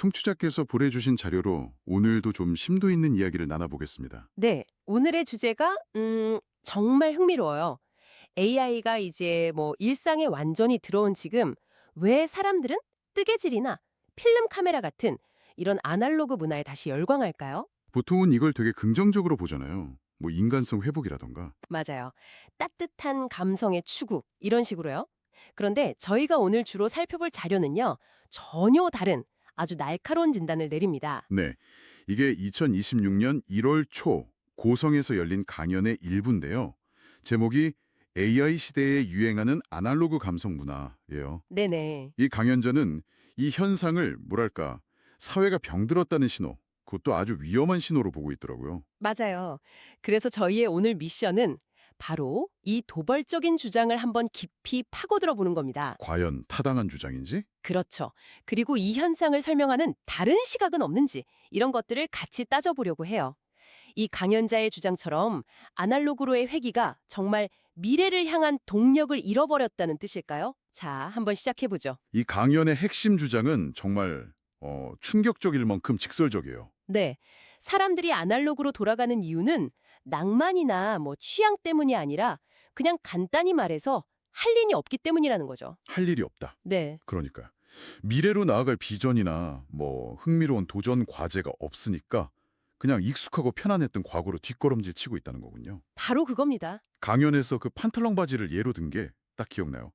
청취자께서 보내주신 자료로 오늘도 좀 심도 있는 이야기를 나눠보겠습니다. 네, 오늘의 주제가 정말 흥미로워요. AI가 이제 뭐 일상에 완전히 들어온 지금 왜 사람들은 뜨개질이나 필름 카메라 같은 이런 아날로그 문화에 다시 열광할까요? 보통은 이걸 되게 긍정적으로 보잖아요. 뭐 인간성 회복이라던가. 맞아요. 따뜻한 감성의 추구 이런 식으로요. 그런데 저희가 오늘 주로 살펴볼 자료는요. 전혀 다른 아주 날카로운 진단을 내립니다. 네, 이게 2026년 1월 초 고성에서 열린 강연의 일부인데요. 제목이 AI 시대에 유행하는 아날로그 감성 문화예요. 네네. 이 강연자는 이 현상을 뭐랄까 사회가 병들었다는 신호, 그것도 아주 위험한 신호로 보고 있더라고요. 맞아요. 그래서 저희의 오늘 미션은 바로 이 도발적인 주장을 한번 깊이 파고들어 보는 겁니다. 과연 타당한 주장인지? 그렇죠. 그리고 이 현상을 설명하는 다른 시각은 없는지 이런 것들을 같이 따져보려고 해요. 이 강연자의 주장처럼 아날로그로의 회귀가 정말 미래를 향한 동력을 잃어버렸다는 뜻일까요? 자, 한번 시작해보죠. 이 강연의 핵심 주장은 정말 충격적일 만큼 직설적이에요. 네. 사람들이 아날로그로 돌아가는 이유는 낭만이나 뭐 취향 때문이 아니라 그냥 간단히 말해서 할 일이 없기 때문이라는 거죠. 할 일이 없다. 네. 그러니까 미래로 나아갈 비전이나 뭐 흥미로운 도전 과제가 없으니까 그냥 익숙하고 편안했던 과거로 뒷걸음질 치고 있다는 거군요. 바로 그겁니다. 강연에서 그 판탈롱 바지를 예로 든 게 딱 기억나요.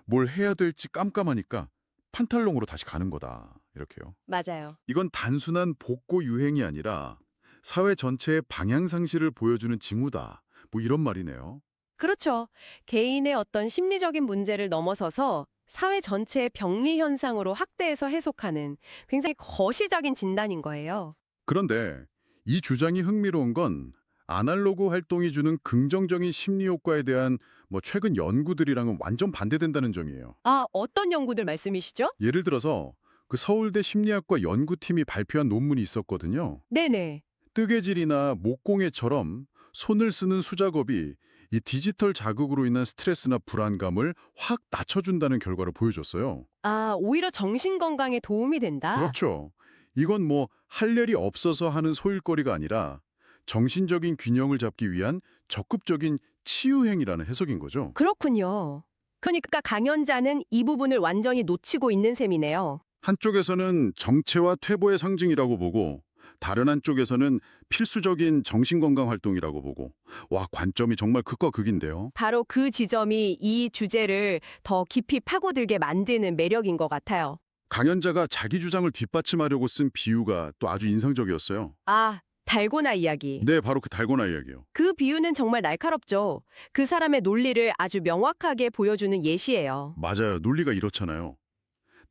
뭘 해야 될지 깜깜하니까 판탈롱으로 다시 가는 거다. 이렇게요. 맞아요. 이건 단순한 복고 유행이 아니라 사회 전체의 방향상실을 보여주는 징후다. 뭐 이런 말이네요. 그렇죠. 개인의 어떤 심리적인 문제를 넘어서서 사회 전체의 병리 현상으로 확대해서 해석하는 굉장히 거시적인 진단인 거예요. 그런데 이 주장이 흥미로운 건 아날로그 활동이 주는 긍정적인 심리 효과에 대한 뭐 최근 연구들이랑은 완전 반대된다는 점이에요. 아, 어떤 연구들 말씀이시죠? 예를 들어서 그 서울대 심리학과 연구팀이 발표한 논문이 있었거든요. 네네. 뜨개질이나 목공예처럼 손을 쓰는 수작업이 이 디지털 자극으로 인한 스트레스나 불안감을 확 낮춰준다는 결과를 보여줬어요. 아, 오히려 정신 건강에 도움이 된다? 그렇죠. 이건 뭐 할 일이 없어서 하는 소일거리가 아니라 정신적인 균형을 잡기 위한 적극적인 치유행위라는 해석인 거죠. 그렇군요. 그러니까 강연자는 이 부분을 완전히 놓치고 있는 셈이네요. 한쪽에서는 정체와 퇴보의 상징이라고 보고 다른 한쪽에서는 필수적인 정신건강 활동이라고 보고 와 관점이 정말 극과 극인데요. 바로 그 지점이 이 주제를 더 깊이 파고들게 만드는 매력인 것 같아요. 강연자가 자기 주장을 뒷받침하려고 쓴 비유가 또 아주 인상적이었어요. 아, 달고나 이야기. 네, 바로 그 달고나 이야기요. 그 비유는 정말 날카롭죠. 그 사람의 논리를 아주 명확하게 보여주는 예시예요. 맞아요. 논리가 이렇잖아요.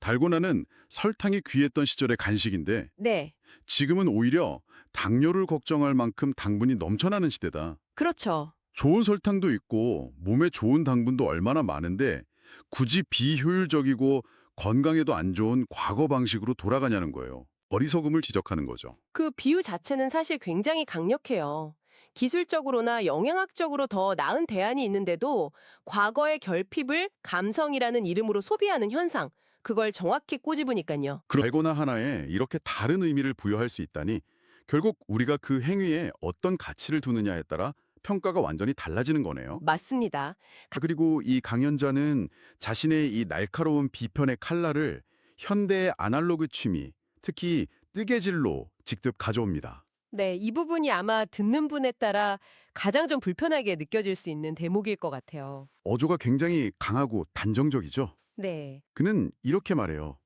달고나는 설탕이 귀했던 시절의 간식인데 네, 지금은 오히려 당뇨를 걱정할 만큼 당분이 넘쳐나는 시대다. 그렇죠. 좋은 설탕도 있고 몸에 좋은 당분도 얼마나 많은데 굳이 비효율적이고 건강에도 안 좋은 과거 방식으로 돌아가냐는 거예요. 어리석음을 지적하는 거죠. 그 비유 자체는 사실 굉장히 강력해요. 기술적으로나 영양학적으로 더 나은 대안이 있는데도 과거의 결핍을 감성이라는 이름으로 소비하는 현상, 그걸 정확히 꼬집으니까요. 달고나 하나에 이렇게 다른 의미를 부여할 수 있다니 결국 우리가 그 행위에 어떤 가치를 두느냐에 따라 평가가 완전히 달라지는 거네요. 맞습니다. 그리고 이 강연자는 자신의 이 날카로운 비편의 칼날을 현대의 아날로그 취미, 특히 뜨개질로 직접 가져옵니다. 네, 이 부분이 아마 듣는 분에 따라 가장 좀 불편하게 느껴질 수 있는 대목일 것 같아요. 어조가 굉장히 강하고 단정적이죠. 네. 그는 이렇게 말해요.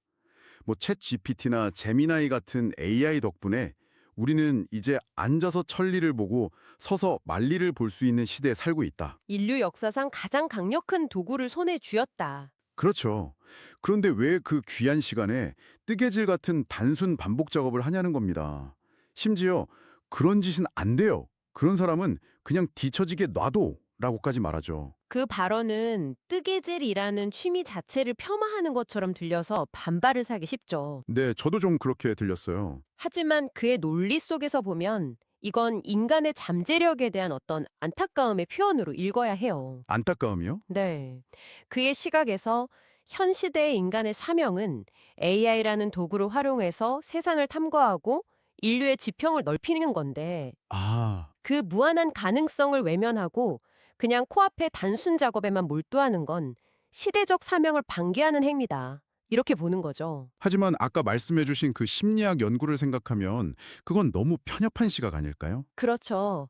뭐 챗 GPT나 제미나이 같은 AI 덕분에 우리는 이제 앉아서 천리를 보고 서서 만리를 볼 수 있는 시대에 살고 있다. 인류 역사상 가장 강력한 도구를 손에 쥐었다. 그렇죠. 그런데 왜 그 귀한 시간에 뜨개질 같은 단순 반복 작업을 하냐는 겁니다. 심지어 그런 짓은 안 돼요. 그런 사람은 그냥 뒤처지게 놔둬 라고까지 말하죠. 그 발언은 뜨개질이라는 취미 자체를 폄하하는 것처럼 들려서 반발을 사기 쉽죠. 네, 저도 좀 그렇게 들렸어요. 하지만 그의 논리 속에서 보면 이건 인간의 잠재력에 대한 어떤 안타까움의 표현으로 읽어야 해요. 안타까움이요? 네. 그의 시각에서 현 시대의 인간의 사명은 AI라는 도구를 활용해서 세상을 탐구하고 인류의 지평을 넓히는 건데 아, 그 무한한 가능성을 외면하고 그냥 코앞의 단순 작업에만 몰두하는 건 시대적 사명을 방해하는 행위다. 이렇게 보는 거죠. 하지만 아까 말씀해주신 그 심리학 연구를 생각하면 그건 너무 편협한 시각 아닐까요? 그렇죠.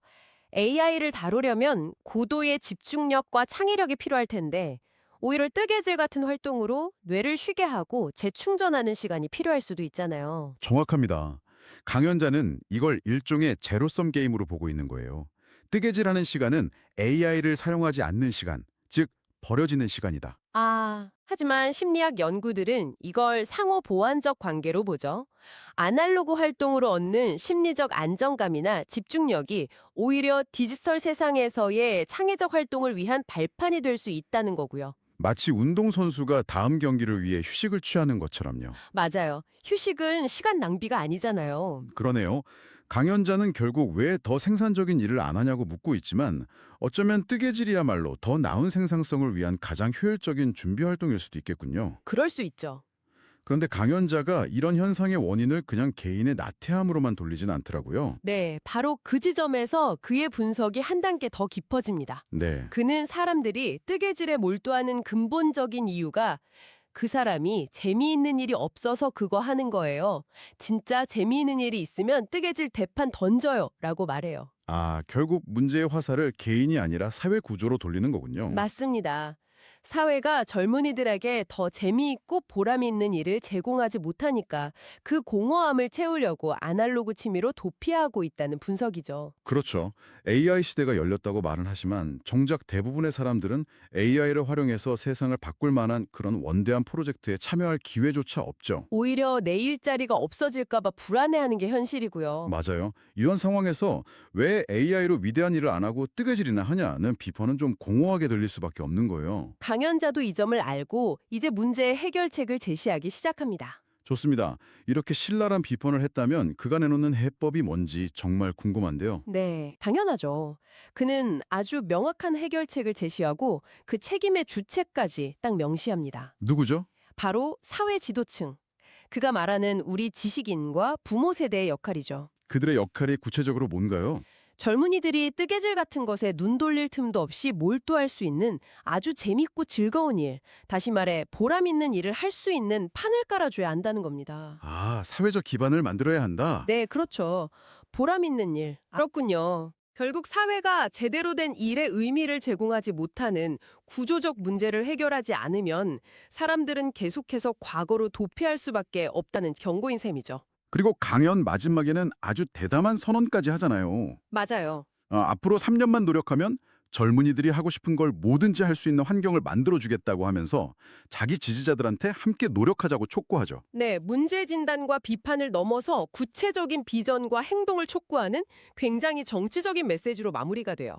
AI를 다루려면 고도의 집중력과 창의력이 필요할 텐데 오히려 뜨개질 같은 활동으로 뇌를 쉬게 하고 재충전하는 시간이 필요할 수도 있잖아요. 정확합니다. 강연자는 이걸 일종의 제로섬 게임으로 보고 있는 거예요. 뜨개질하는 시간은 AI를 사용하지 않는 시간, 즉 버려지는 시간이다. 하지만 심리학 연구들은 이걸 상호 보완적 관계로 보죠. 아날로그 활동으로 얻는 심리적 안정감이나 집중력이 오히려 디지털 세상에서의 창의적 활동을 위한 발판이 될 수 있다는 거고요. 마치 운동선수가 다음 경기를 위해 휴식을 취하는 것처럼요. 맞아요. 휴식은 시간 낭비가 아니잖아요. 그러네요. 강연자는 결국 왜 더 생산적인 일을 안 하냐고 묻고 있지만 어쩌면 뜨개질이야말로 더 나은 생산성을 위한 가장 효율적인 준비 활동일 수도 있겠군요. 그럴 수 있죠. 그런데 강연자가 이런 현상의 원인을 그냥 개인의 나태함으로만 돌리진 않더라고요. 네, 바로 그 지점에서 그의 분석이 한 단계 더 깊어집니다. 네. 그는 사람들이 뜨개질에 몰두하는 근본적인 이유가 그 사람이 재미있는 일이 없어서 그거 하는 거예요. 진짜 재미있는 일이 있으면 뜨개질 대판 던져요. 라고 말해요. 아, 결국 문제의 화살을 개인이 아니라 사회 구조로 돌리는 거군요. 맞습니다. 사회가 젊은이들에게 더 재미있고 보람 있는 일을 제공하지 못하니까 그 공허함을 채우려고 아날로그 취미로 도피하고 있다는 분석이죠. 그렇죠. AI 시대가 열렸다고 말은 하지만 정작 대부분의 사람들은 AI를 활용해서 세상을 바꿀 만한 그런 원대한 프로젝트에 참여할 기회조차 없죠. 오히려 내 일자리가 없어질까 봐 불안해하는 게 현실이고요. 맞아요. 이런 상황에서 왜 AI로 위대한 일을 안 하고 뜨개질이나 하냐는 비판은 좀 공허하게 들릴 수밖에 없는 거예요. 강연자도 이 점을 알고 이제 문제의 해결책을 제시하기 시작합니다. 좋습니다. 이렇게 신랄한 비판을 했다면 그가 내놓는 해법이 뭔지 정말 궁금한데요. 네, 당연하죠. 그는 아주 명확한 해결책을 제시하고 그 책임의 주체까지 딱 명시합니다. 누구죠? 바로 사회 지도층. 그가 말하는 우리 지식인과 부모 세대의 역할이죠. 그들의 역할이 구체적으로 뭔가요? 젊은이들이 뜨개질 같은 것에 눈 돌릴 틈도 없이 몰두할 수 있는 아주 재밌고 즐거운 일, 다시 말해 보람 있는 일을 할 수 있는 판을 깔아줘야 한다는 겁니다. 아, 사회적 기반을 만들어야 한다. 네, 그렇죠. 보람 있는 일. 그렇군요. 결국 사회가 제대로 된 일의 의미를 제공하지 못하는 구조적 문제를 해결하지 않으면 사람들은 계속해서 과거로 도피할 수밖에 없다는 경고인 셈이죠. 그리고 강연 마지막에는 아주 대담한 선언까지 하잖아요. 맞아요. 앞으로 3년만 노력하면 젊은이들이 하고 싶은 걸 뭐든지 할 수 있는 환경을 만들어주겠다고 하면서 자기 지지자들한테 함께 노력하자고 촉구하죠. 네, 문제 진단과 비판을 넘어서 구체적인 비전과 행동을 촉구하는 굉장히 정치적인 메시지로 마무리가 돼요.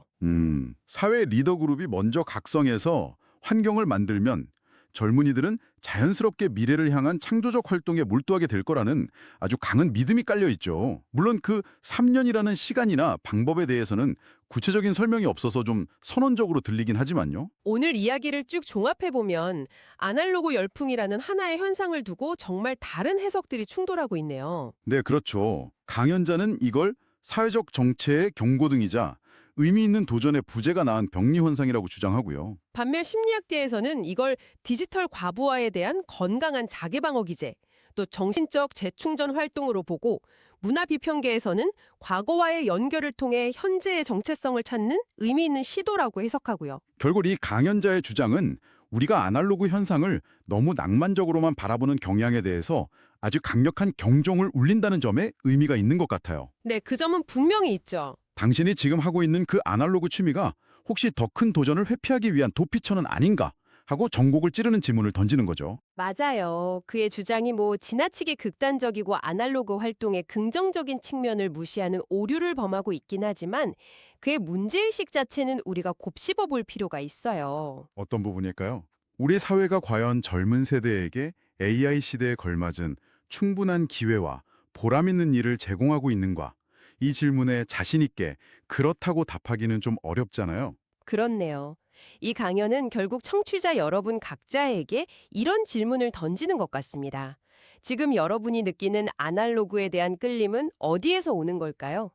사회 리더 그룹이 먼저 각성해서 환경을 만들면 젊은이들은 자연스럽게 미래를 향한 창조적 활동에 몰두하게 될 거라는 아주 강한 믿음이 깔려 있죠. 물론 그 3년이라는 시간이나 방법에 대해서는 구체적인 설명이 없어서 좀 선언적으로 들리긴 하지만요. 오늘 이야기를 쭉 종합해보면 아날로그 열풍이라는 하나의 현상을 두고 정말 다른 해석들이 충돌하고 있네요. 네, 그렇죠. 강연자는 이걸 사회적 정체의 경고등이자 의미 있는 도전의 부재가 낳은 병리현상이라고 주장하고요. 반면 심리학계에서는 이걸 디지털 과부하에 대한 건강한 자기방어 기제, 또 정신적 재충전 활동으로 보고 문화 비평계에서는 과거와의 연결을 통해 현재의 정체성을 찾는 의미 있는 시도라고 해석하고요. 결국 이 강연자의 주장은 우리가 아날로그 현상을 너무 낭만적으로만 바라보는 경향에 대해서 아주 강력한 경종을 울린다는 점에 의미가 있는 것 같아요. 네, 그 점은 분명히 있죠. 당신이 지금 하고 있는 그 아날로그 취미가 혹시 더 큰 도전을 회피하기 위한 도피처는 아닌가 하고 전곡을 찌르는 질문을 던지는 거죠. 맞아요. 그의 주장이 지나치게 극단적이고 아날로그 활동의 긍정적인 측면을 무시하는 오류를 범하고 있긴 하지만 그의 문제의식 자체는 우리가 곱씹어 볼 필요가 있어요. 어떤 부분일까요? 우리 사회가 과연 젊은 세대에게 AI 시대에 걸맞은 충분한 기회와 보람 있는 일을 제공하고 있는가? 이 질문에 자신 있게 그렇다고 답하기는 좀 어렵잖아요. 그렇네요. 이 강연은 결국 청취자 여러분 각자에게 이런 질문을 던지는 것 같습니다. 지금 여러분이 느끼는 아날로그에 대한 끌림은 어디에서 오는 걸까요?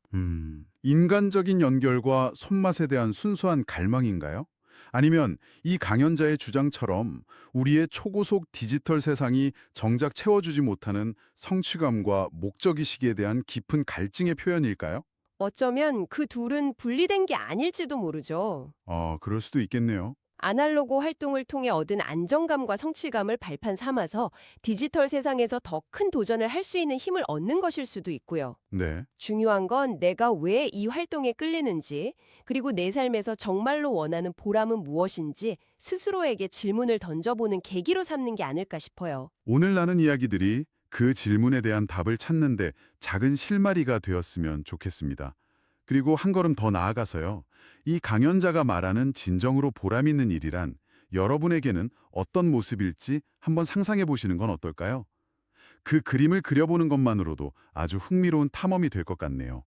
인간적인 연결과 손맛에 대한 순수한 갈망인가요? 아니면 이 강연자의 주장처럼 우리의 초고속 디지털 세상이 정작 채워주지 못하는 성취감과 목적의식에 대한 깊은 갈증의 표현일까요? 어쩌면 그 둘은 분리된 게 아닐지도 모르죠. 그럴 수도 있겠네요. 아날로그 활동을 통해 얻은 안정감과 성취감을 발판 삼아서 디지털 세상에서 더 큰 도전을 할 수 있는 힘을 얻는 것일 수도 있고요. 네. 중요한 건 내가 왜 이 활동에 끌리는지, 그리고 내 삶에서 정말로 원하는 보람은 무엇인지 스스로에게 질문을 던져보는 계기로 삼는 게 아닐까 싶어요. 오늘 나눈 이야기들이 그 질문에 대한 답을 찾는데 작은 실마리가 되었으면 좋겠습니다. 그리고 한 걸음 더 나아가서요. 이 강연자가 말하는 진정으로 보람 있는 일이란 여러분에게는 어떤 모습일지 한번 상상해 보시는 건 어떨까요? 그 그림을 그려보는 것만으로도 아주 흥미로운 탐험이 될 것 같네요.